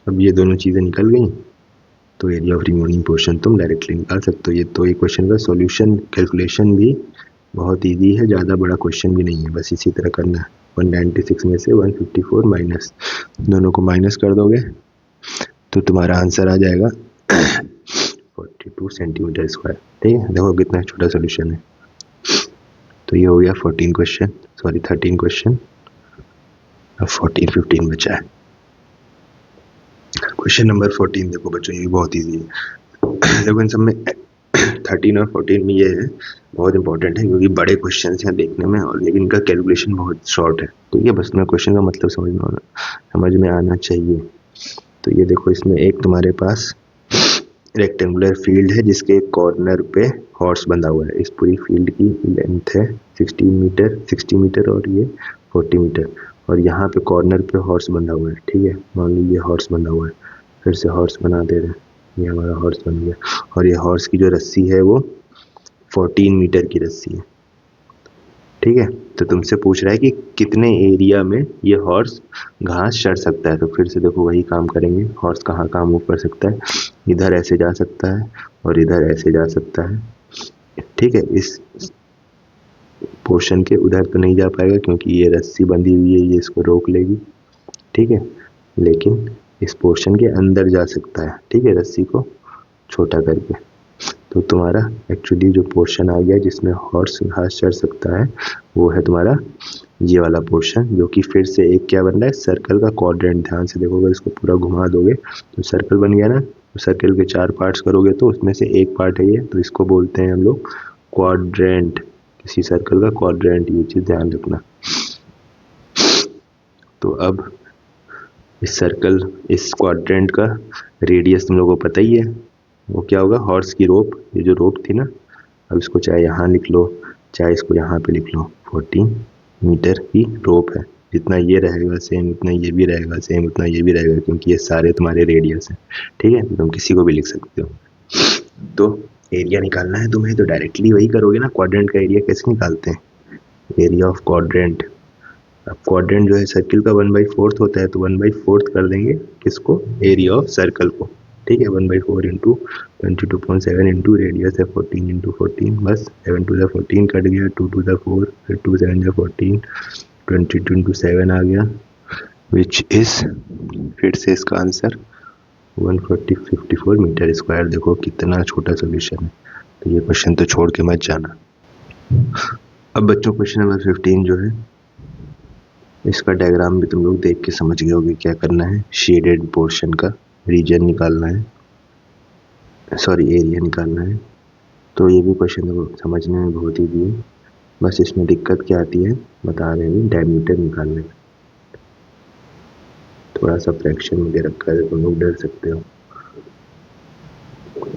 अब ये दोनों चीज़ें निकल गई, तो एरिया ऑफ रिमेनिंग पोर्शन तुम डायरेक्टली निकाल सकते हो। ये तो ये क्वेश्चन का सॉल्यूशन कैलकुलेशन भी बहुत इजी है, ज़्यादा बड़ा क्वेश्चन भी नहीं है, बस इसी तरह करना है। 196 में से 154 माइनस, दोनों को माइनस कर दोगे तो तुम्हारा आंसर आ जाएगा 42 सेंटीमीटर स्क्वायर, ठीक है। देखो कितना छोटा सोल्यूशन है। तो ये हो गया 13 क्वेश्चन। अब 14 15 बचा है। क्वेश्चन नंबर 14 देखो बच्चों, ये भी बहुत ईजी है। देखो इन सब में 13 और 14 में ये है बहुत इंपॉर्टेंट है, क्योंकि बड़े क्वेश्चन हैं देखने में, और लेकिन इनका कैलकुलेशन बहुत शॉर्ट है। तो ये बस तुम्हें क्वेश्चन का मतलब समझ में आना चाहिए। तो ये देखो इसमें एक तुम्हारे पास रेक्टेंगुलर फील्ड है जिसके कॉर्नर पे हॉर्स बंधा हुआ है। इस पूरी फील्ड की लेंथ है 60 मीटर और ये 40 मीटर, और यहाँ पे कॉर्नर पे हॉर्स बंधा हुआ है। ठीक है, मान लीजिए ये हॉर्स बंधा हुआ है, फिर से हॉर्स बना दे रहे हैं, ये हमारा हॉर्स बन गया, और ये हॉर्स की जो रस्सी है वो 14 मीटर की रस्सी है। ठीक है, तो तुमसे पूछ रहा है कि कितने एरिया में ये हॉर्स घास चढ़ सकता है। तो फिर से देखो वही काम करेंगे, हॉर्स कहाँ कहाँ मूव कर सकता है, इधर ऐसे जा सकता है और इधर ऐसे जा सकता है। ठीक है, इस पोर्शन के उधर तो नहीं जा पाएगा क्योंकि ये रस्सी बंधी हुई है, ये इसको रोक लेगी। ठीक है, लेकिन इस पोर्शन के अंदर जा सकता है। ठीक है, रस्सी को छोटा करके। तो तुम्हारा एक्चुअली जो पोर्शन आ गया जिसमें हॉर्स घास चढ़ सकता है वो है तुम्हारा ये वाला पोर्शन, जो कि फिर से एक क्या बन रहा है, सर्कल का क्वाड्रेंट। ध्यान से देखो, अगर इसको पूरा घुमा दोगे तो सर्कल बन गया ना। तो सर्कल के 4 पार्ट्स करोगे तो उसमें से एक पार्ट है ये, तो इसको बोलते हैं हम लोग क्वाड्रेंट। किसी सर्कल का क्वाड्रेंट, ये चीज़ ध्यान रखना। तो अब इस क्वाड्रेंट का रेडियस तुम लोगों को पता ही है, वो क्या होगा, हॉर्स की रोप। ये जो रोप थी ना, अब इसको चाहे यहाँ लिख लो चाहे इसको यहाँ पे लिख लो, 14 मीटर की रोप है। जितना ये रहेगा सेम उतना ये भी रहेगा सेम उतना ये भी रहेगा, क्योंकि ये सारे तुम्हारे रेडियस हैं। ठीक है, तुम किसी को भी लिख सकते हो। तो एरिया निकालना है तुम्हें तो डायरेक्टली वही करोगे ना, क्वाड्रेंट का एरिया कैसे निकालते हैं, एरिया ऑफ क्वाड्रेंट। अब क्वाड्रेंट जो है सर्किल का 1/4 होता है, तो 1/4 कर देंगे किसको, एरिया ऑफ सर्कल को। ठीक है, 1/4 इंटू 22.7 इंटू रेडियस है 14 इंटू 14, बस 7 टू द 14 कट गया, 2 टू द 4, फिर 2 7 जा 14, 22 इंटू 7 आ गया, विच इज फिर से इसका आंसर 154 मीटर स्क्वायर। देखो कितना छोटा सोल्यूशन है, तो ये क्वेश्चन तो छोड़ के मत जाना। अब बच्चों क्वेश्चन नंबर 15 जो है, इसका डायग्राम भी तुम लोग देख के समझ गए होगे क्या करना है। शेडेड पोर्शन का रीजन निकालना है, सॉरी एरिया निकालना है। तो ये भी क्वेश्चन समझने में बहुत ईजी है, बस इसमें दिक्कत क्या आती है बता रहे हैं, डायमीटर निकालने में थोड़ा सा फ्रैक्शन में दे रखा है, तुम लोग डर सकते हो।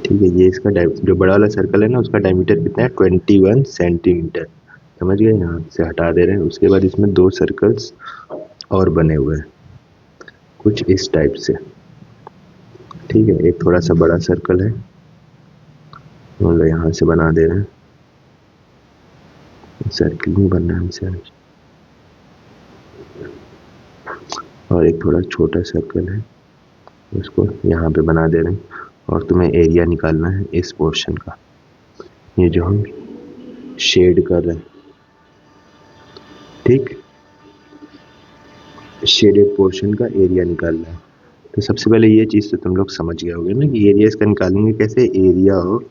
ठीक है, ये इसका जो बड़ा वाला सर्कल है ना, उसका डायमीटर कितना है, 21 सेंटीमीटर। समझ गए, यहाँ से हटा दे रहे हैं। उसके बाद इसमें 2 सर्कल्स और बने हुए हैं कुछ इस टाइप से। ठीक है, एक थोड़ा सा बड़ा सर्कल है, मतलब यहाँ से बना दे रहे हैं, सर्कल नहीं बनना है हमसे, और एक थोड़ा छोटा सर्कल है, उसको यहाँ पे बना दे रहे हैं। और तुम्हें एरिया निकालना है इस पोर्शन का, ये जो हम शेड कर रहे हैं। ठीक, शेडेड पोर्शन का एरिया निकालना है। तो सबसे पहले ये चीज़ तो तुम लोग समझ गए होगे ना कि एरिया इसका निकालेंगे कैसे, एरिया ऑफ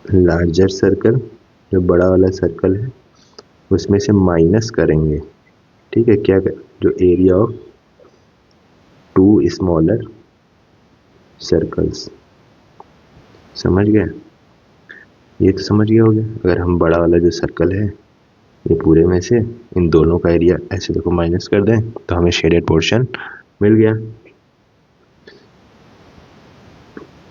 लार्जर सर्कल, जो बड़ा वाला सर्कल है उसमें से माइनस करेंगे। ठीक है, क्या जो एरिया ऑफ 2 स्मॉलर सर्कल्स। समझ गए, ये तो समझ गए होगे। अगर हम बड़ा वाला जो सर्कल है ये पूरे में से इन दोनों का एरिया ऐसे देखो माइनस कर दें तो हमें शेडेड पोर्शन मिल गया।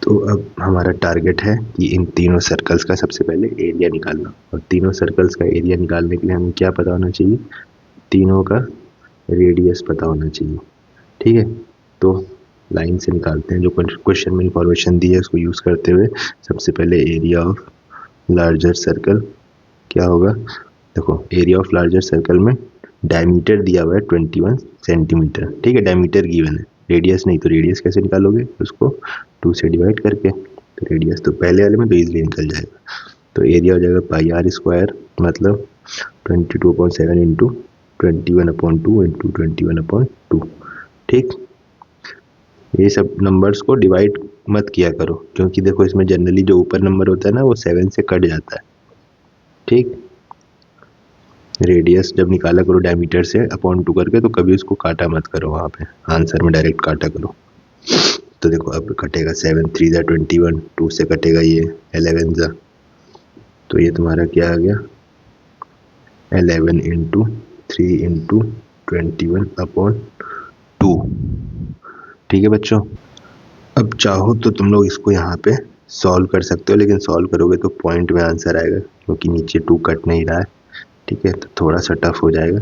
तो अब हमारा टारगेट है कि इन तीनों सर्कल्स का सबसे पहले एरिया निकालना, और तीनों सर्कल्स का एरिया निकालने के लिए हमें क्या पता होना चाहिए, तीनों का रेडियस पता होना चाहिए। ठीक है, तो लाइन से निकालते हैं, जो क्वेश्चन में इंफॉर्मेशन दी है उसको यूज़ करते हुए। सबसे पहले एरिया ऑफ लार्जर सर्कल क्या होगा, देखो एरिया ऑफ लार्जर सर्कल में डायमीटर दिया हुआ है 21 सेंटीमीटर। ठीक है, डायमीटर गिवन है, रेडियस नहीं, तो रेडियस कैसे निकालोगे, उसको 2 से डिवाइड करके। तो रेडियस तो पहले वाले में तो ईजिली निकल जाएगा, तो एरिया हो जाएगा पाई आर स्क्वायर, मतलब 22.7 इंटू 21/2 इंटू 21/2। ठीक, ये सब नंबर्स को डिवाइड मत किया करो, क्योंकि देखो इसमें जनरली जो ऊपर नंबर होता है ना वो 7 से कट जाता है। ठीक, रेडियस जब निकाला करो डायमीटर से अपॉन 2 करके, तो कभी उसको काटा मत करो, वहाँ पे आंसर में डायरेक्ट काटा करो। तो देखो अब कटेगा 7 3 जा 21, 2 से कटेगा ये 11 जा, तो ये तुम्हारा क्या आ गया 11 इंटू 3 इंटू 21/2। ठीक है बच्चों, अब चाहो तो तुम लोग इसको यहाँ पे सॉल्व कर सकते हो, लेकिन सॉल्व करोगे तो पॉइंट में आंसर आएगा क्योंकि नीचे 2 कट नहीं रहा है। ठीक है, तो थोड़ा सा टफ हो जाएगा,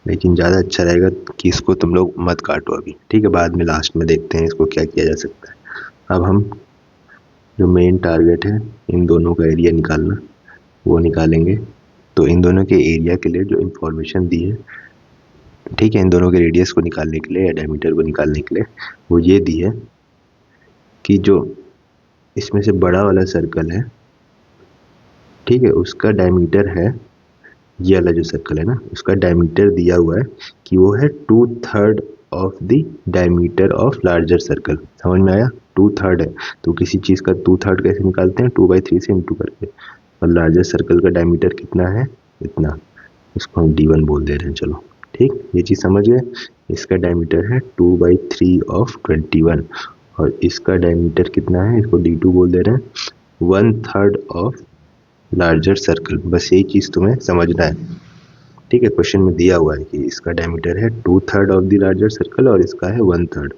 लेकिन ज़्यादा अच्छा रहेगा कि इसको तुम लोग मत काटो अभी। ठीक है, बाद में लास्ट में देखते हैं इसको क्या किया जा सकता है। अब हम जो मेन टारगेट है इन दोनों का एरिया निकालना, वो निकालेंगे। तो इन दोनों के एरिया के लिए जो इन्फॉर्मेशन दी है, ठीक है, इन दोनों के रेडियस को निकालने के लिए या डायमीटर को निकालने के लिए वो ये दी है कि जो इसमें से बड़ा वाला सर्कल है, ठीक है, उसका डायमीटर है, ये वाला जो सर्कल है ना, उसका डायमीटर दिया हुआ है कि वो है 2/3 of the diameter of larger circle. समझ में आया? 2/3 है, तो किसी चीज़ का 2/3 कैसे निकालते हैं? 2/3 से इंटू करके। और लार्जर सर्कल का डायमीटर कितना है? इतना। इसको हम D1 बोल दे रहे हैं। चलो ठीक, ये चीज़ समझ गए। इसका डायमीटर है 2/3 ऑफ 21 और इसका डायमीटर कितना है? इसको D2 बोल दे रहे हैं, 1/3 ऑफ लार्जर सर्कल। बस यही चीज़ तुम्हें समझना है। ठीक है, क्वेश्चन में दिया हुआ है कि इसका डायमीटर है 2/3 ऑफ द लार्जर सर्कल और इसका है 1/3।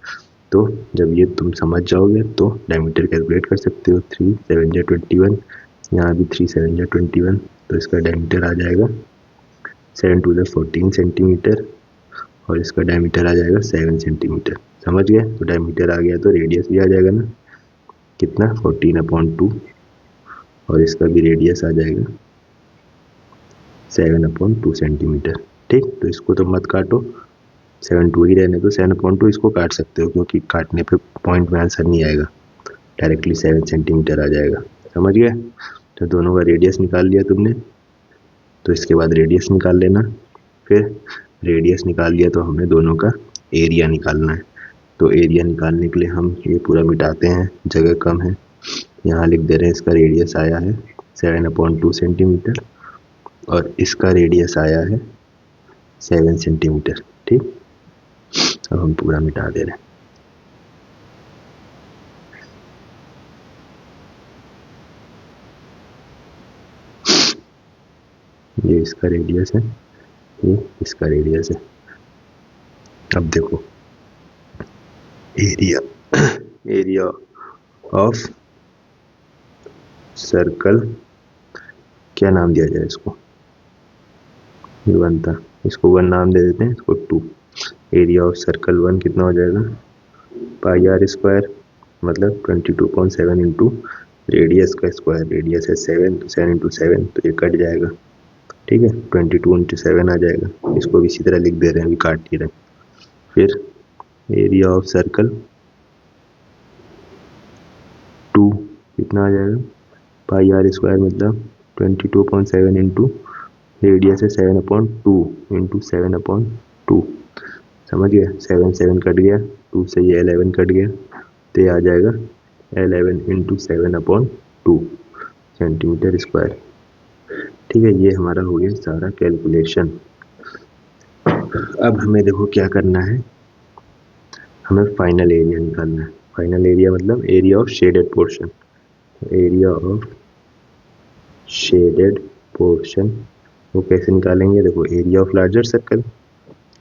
तो जब ये तुम समझ जाओगे तो डायमीटर कैलकुलेट कर सकते हो। 3 7 जा 21, यहाँ भी 3 7 जा 21, तो इसका डायमीटर आ जाएगा 7 2 जा 14 सेंटीमीटर और इसका डायमीटर आ जाएगा 7 सेंटीमीटर। समझ गए? तो डायमीटर आ गया तो रेडियस भी आ जाएगा ना, कितना? 14/2 और इसका भी रेडियस आ जाएगा 7/2 सेंटीमीटर। ठीक, तो इसको तो मत काटो, 7/2 ही रहने दो। 7/2 इसको काट सकते हो क्योंकि काटने पे पॉइंट में आंसर नहीं आएगा, डायरेक्टली 7 सेंटीमीटर आ जाएगा। समझ गए? तो दोनों का रेडियस निकाल लिया तुमने, तो इसके बाद रेडियस निकाल लेना। फिर रेडियस निकाल लिया तो हमें दोनों का एरिया निकालना है। तो एरिया निकालने के लिए हम ये पूरा मिटाते हैं, जगह कम है, यहाँ लिख दे रहे हैं इसका रेडियस आया है 7/2 सेंटीमीटर और इसका रेडियस आया है 7 सेंटीमीटर। ठीक, अब हम पूरा मिटा दे रहे हैं। ये इसका रेडियस है, ये इसका रेडियस है। अब देखो एरिया, एरिया ऑफ सर्कल, क्या नाम दिया जाए इसको? ये 1 था, इसको 1 नाम दे देते हैं, इसको 2। एरिया ऑफ सर्कल 1 कितना हो जाएगा? πr², मतलब 22.7 इंटू रेडियस का स्क्वायर। रेडियस है 7, तो 7 इंटू 7, तो ये कट जाएगा। ठीक है, 22 इंटू 7 आ जाएगा। इसको भी इसी तरह लिख दे रहे हैं, अभी काट नहीं रहे। फिर एरिया ऑफ सर्कल 2 कितना आ जाएगा? πr² मतलब 22.7 इंटू रेडियस है 7/2 इंटू 7/2। समझ गया? 7 7 कट गया, 2 से ये 11 कट गया, तो ये आ जाएगा 11 इंटू 7/2 सेंटीमीटर स्क्वायर। ठीक है, ये हमारा हो गया सारा कैलकुलेशन। अब हमें देखो क्या करना है, हमें फाइनल एरिया निकालना है। फाइनल एरिया मतलब area of shaded portion. Area of shaded portion वो कैसे निकालेंगे? देखो area of larger circle,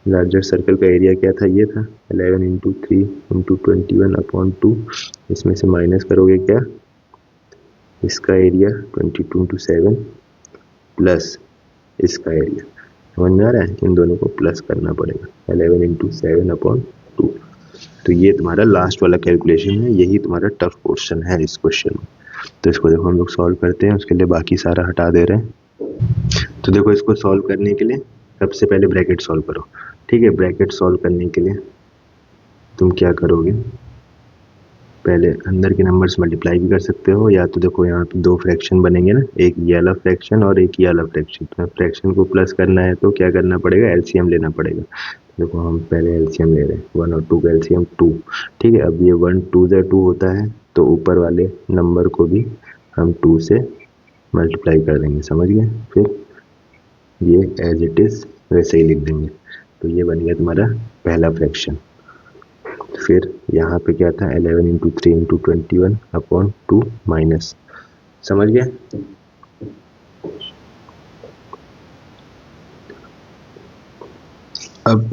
larger circle का एरिया क्या था? ये था 11 इंटू 3 इंटू 21/2। इसमें से माइनस करोगे क्या? इसका एरिया 22 इंटू 7 प्लस इसका एरिया। समझ में आ रहा है? इन दोनों को प्लस करना पड़ेगा, 11 इंटू 7/2। तो ये तुम्हारा लास्ट वाला कैलकुलेशन है, यही तुम्हारा टफ पोर्शन है इस क्वेश्चन में। तो इसको देखो हम लोग सॉल्व करते हैं, उसके लिए बाकी सारा हटा दे रहे हैं। तो देखो इसको सॉल्व करने के लिए सबसे पहले ब्रैकेट सॉल्व करो। ठीक है, ब्रैकेट सॉल्व करने के लिए तुम क्या करोगे? पहले अंदर के नंबर्स मल्टीप्लाई भी कर सकते हो, या तो देखो यहाँ पे 2 फ्रैक्शन बनेंगे ना, एक ये वाला फ्रैक्शन और एक ये वाला फ्रैक्शन। तो फ्रैक्शन को प्लस करना है तो क्या करना पड़ेगा? एलसीएम लेना पड़ेगा। देखो हम पहले एलसीएम ले रहे हैं, 1 और 2 का एलसीएम 2। ठीक है, अब ये 1 2 जा 2 होता है, तो ऊपर वाले नंबर को भी हम 2 से मल्टीप्लाई कर देंगे। समझ गए? फिर ये एज इट इज़ वैसे ही लिख देंगे। तो ये बन गया तुम्हारा पहला फ्रैक्शन। फिर यहाँ पे क्या था? 11 इंटू 3 इंटू 21/2 माइनस। समझ गए? अब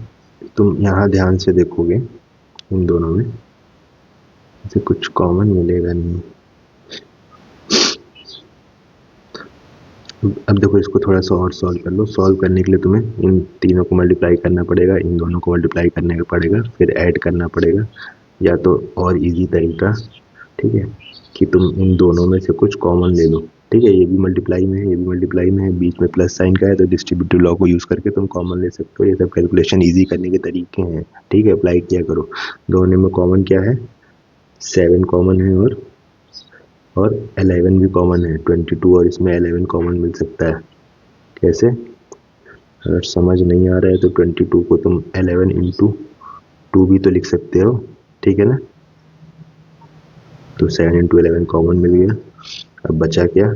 तुम यहाँ ध्यान से देखोगे इन दोनों में, इसे कुछ कॉमन मिलेगा नहीं। अब देखो इसको थोड़ा सा और सॉल्व कर लो। सॉल्व करने के लिए तुम्हें इन तीनों को मल्टीप्लाई करना पड़ेगा, इन दोनों को मल्टीप्लाई करने का पड़ेगा, फिर ऐड करना पड़ेगा। या तो और इजी तरीका, ठीक है, कि तुम इन दोनों में से कुछ कॉमन ले लो। ठीक है, ये भी मल्टीप्लाई में है, ये भी मल्टीप्लाई में है, बीच में प्लस साइन का है, तो डिस्ट्रीब्यूटिव लॉ को यूज़ करके तुम कॉमन ले सकते हो। ये सब कैलकुलेशन इजी करने के तरीके हैं। ठीक है, अप्लाई किया करो। दोनों में कॉमन क्या है? 7 कॉमन है और 11 भी कॉमन है। 22 और इसमें 11 कॉमन मिल सकता है। कैसे? अगर समझ नहीं आ रहा है तो 22 को तुम 11 इंटू 2 भी तो लिख सकते हो। ठीक है ना? तो 7 इंटू 11 कॉमन मिल गया। अब बचा क्या?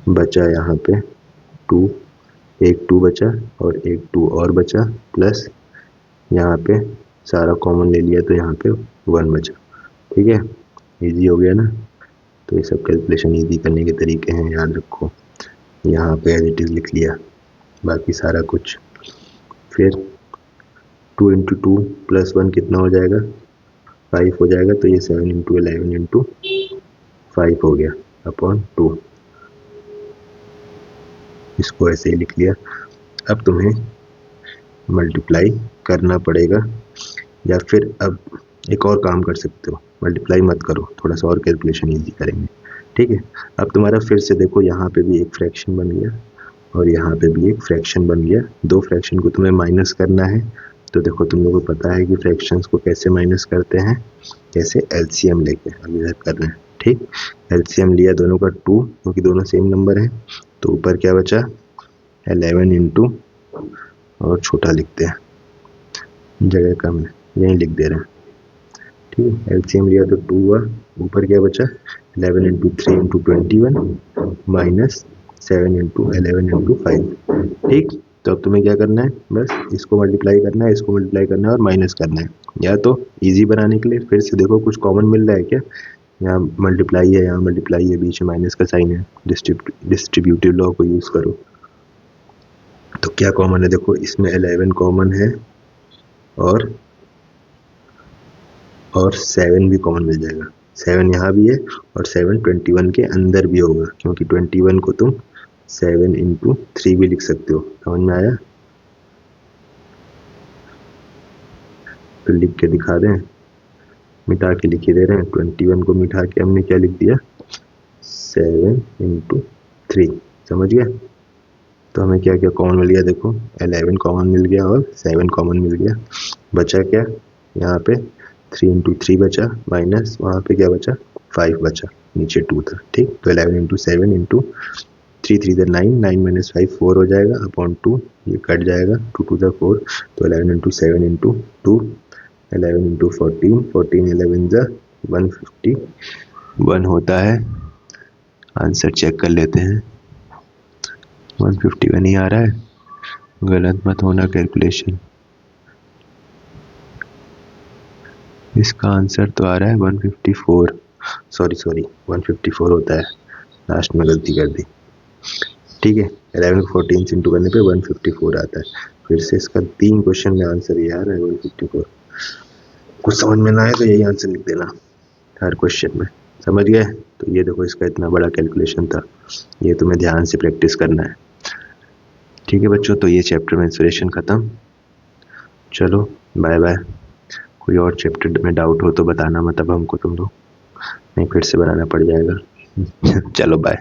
बचा यहाँ पे 2, एक 2 बचा और एक 2 और बचा, प्लस यहाँ पे सारा कॉमन ले लिया तो यहाँ पे 1 बचा। ठीक है, इजी हो गया ना? तो ये सब कैलकुलेशन इजी करने के तरीके हैं, याद रखो। यहाँ पे एज इट इज़ लिख लिया, बाकी सारा कुछ। फिर 2 इंटू 2 प्लस 1 कितना हो जाएगा? 5 हो जाएगा। तो ये 7 इंटू 11 इंटू 5 हो गया अपॉन 2। इसको ऐसे ही लिख लिया। अब तुम्हें मल्टीप्लाई करना पड़ेगा, या फिर अब एक और काम कर सकते हो, मल्टीप्लाई मत करो, थोड़ा सा और कैलकुलेशन इजी करेंगे। ठीक है, अब तुम्हारा फिर से देखो, यहाँ पे भी एक फ्रैक्शन बन गया और यहाँ पे भी एक फ्रैक्शन बन गया। दो फ्रैक्शन को तुम्हें माइनस करना है। तो देखो, तुम लोगों को पता है कि फ्रैक्शंस को कैसे माइनस करते हैं, कैसे? एलसीएम लेके। अब इधर कर रहे हैं। ठीक, एलसीएम लिया दोनों का 2, क्योंकि दोनों सेम नंबर हैं। तो ऊपर क्या बचा? 11 इंटू, और छोटा लिखते हैं, जगह कम है, यहीं लिख दे रहे हैं। ठीक है, एलसीएम लिया तो 2 हुआ, ऊपर क्या बचा? 11 into 3 into 21 minus 7 into 11 into 5। ठीक, तो अब तुम्हें क्या करना है? बस इसको मल्टीप्लाई करना है, इसको मल्टीप्लाई करना है और माइनस करना है। या तो इजी बनाने के लिए फिर से देखो कुछ कॉमन मिल रहा है क्या? यहाँ मल्टीप्लाई है, यहाँ मल्टीप्लाई है, बीच में माइनस का साइन है। डिस्ट्रीब्यूटिव लॉ को यूज़ करो। तो क्या कॉमन है? देखो, इसमें 11 कॉमन है और 7 भी कॉमन मिल जाएगा। 7 यहाँ भी है और 7 21 के अंदर भी होगा, क्योंकि 21 को तुम 7 इंटू 3 भी लिख सकते हो। समझ में आया? तो लिख के दिखा दें, मिटा के लिख ही दे रहे हैं। 21 को मिटा के हमने क्या लिख दिया? 7 इंटू 3। समझ गया? तो हमें क्या क्या कॉमन मिल गया? देखो, 11 कॉमन मिल गया और 7 कॉमन मिल गया। बचा क्या? यहाँ पे 3 इंटू 3 बचा, माइनस वहाँ पे क्या बचा? 5 बचा, नीचे 2 था। ठीक, तो 11 इंटू 7 इंटू 3 3 9, 9 माइनस 5 4 हो जाएगा अपॉन 2, ये कट जाएगा, 2 2 ज़ा 4। तो 11 इंटू 7 इंटू 2, 11 इंटू 14, 14 11 ज़ा 151 होता है। आंसर चेक कर लेते हैं। 151 ही आ रहा है, गलत मत होना कैलकुलेशन। इसका आंसर तो आ रहा है 154। सॉरी 154 होता है, लास्ट में गलती कर दी। ठीक है, 11 को 14 से इंटू करने पे 154 आता है। फिर से इसका 3 क्वेश्चन में आंसर ये आ रहा है 154। कुछ समझ में ना आए तो यही आंसर लिख देना हर क्वेश्चन में। समझ गए? तो ये देखो, इसका इतना बड़ा कैलकुलेशन था, ये तुम्हें ध्यान से प्रैक्टिस करना है। ठीक है बच्चों, तो ये चैप्टर में इंस्पिरेशन ख़त्म। चलो बाय बाय। कोई और चैप्टर में डाउट हो तो बताना, मतलब हमको तुम लोग, नहीं फिर से बनाना पड़ जाएगा। चलो बाय।